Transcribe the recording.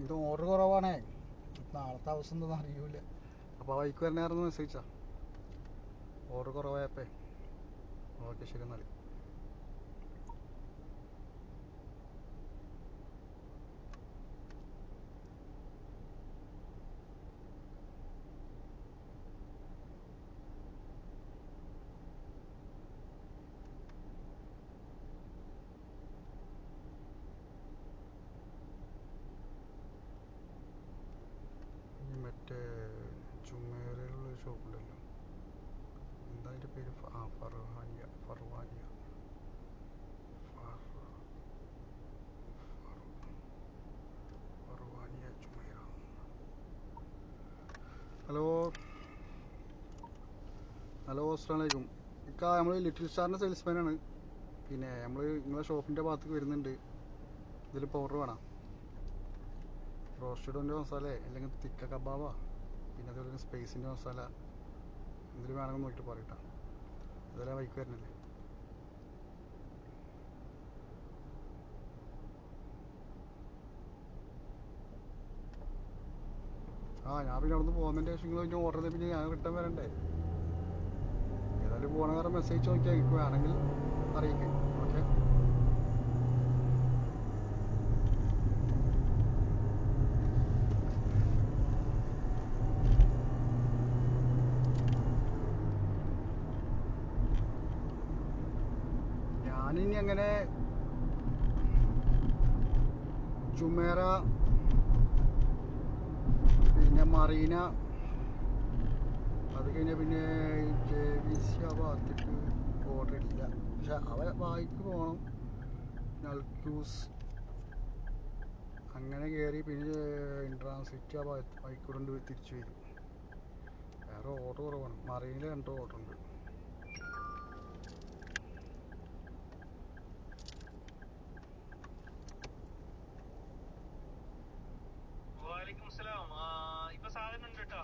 ഇത് ഓർഡർ കുറവാണേ. നാളത്തെ അവസ്ഥ എന്താണെന്ന് അറിയൂല. അപ്പോൾ ബൈക്ക് വരണമായിരുന്നു മെസ്സേജാ. ഓർഡർ കുറവായപ്പേ. ഓക്കെ, ശരി എന്നാൽ. മറ്റേ ചുമേരയിലുള്ളൊരു ഷോപ്പുണ്ടല്ലോ, എന്താ അതിൻ്റെ പേര്? ഫർവാനിയ ചുമേര. ഹലോ, അസ്സലാമു അലൈക്കും. നമ്മൾ ലിറ്റിൽ സ്റ്റാറിൻ്റെ സെയിൽസ്മാനാണ്. പിന്നെ നമ്മൾ നിങ്ങളെ ഷോപ്പിൻ്റെ ഭാഗത്തേക്ക് വരുന്നുണ്ട്. ഇതിലിപ്പോൾ ഓർഡർ വേണം. റോസ്റ്റഡിൻ്റെ മസാല അല്ലെങ്കിൽ തിക്ക കബാബ, പിന്നെ അതുപോലെ സ്പൈസിൻ്റെ മസാല, ഇതിൽ വേണമെന്ന് നോക്കിയിട്ട് പറയട്ടാ. ഇതെല്ലാം ബൈക്ക് വരുന്നില്ലേ? ഞാൻ പിന്നെ അവിടെ നിന്ന് പോകുന്നതിൻ്റെ ശേഷം നിങ്ങൾ പിന്നെ ഓർഡർ ചെയ്ത് പിന്നെ ഞാൻ റിട്ടേൺ വരണ്ടേ? ഏതായാലും പോകണ വേറെ മെസ്സേജ് നോക്കിയാൽ എനിക്ക് വേണമെങ്കിൽ അറിയിക്കും. ഓക്കെ, ഞാനിനി അങ്ങനെ ജുമേറ പിന്നെ മറീന, അത് കഴിഞ്ഞാൽ പിന്നെ JVC ആ ഭാഗത്തേക്ക് ഓർഡർ ഇല്ല. പക്ഷെ അവ വായിക്ക് പോകണം. നൽക്യൂസ് അങ്ങനെ കയറി പിന്നെ ഇൻട്രാൻസിറ്റ് ആ വായിക്കൂടെ തിരിച്ചു വരും. വേറെ ഓർഡർ കുറവാണ്. മറീനിൽ 2 ഓർഡർ ഉണ്ട്. വാലിക്കും സലാം. ഇപ്പൊ സാധനം ഉണ്ട് കേട്ടോ.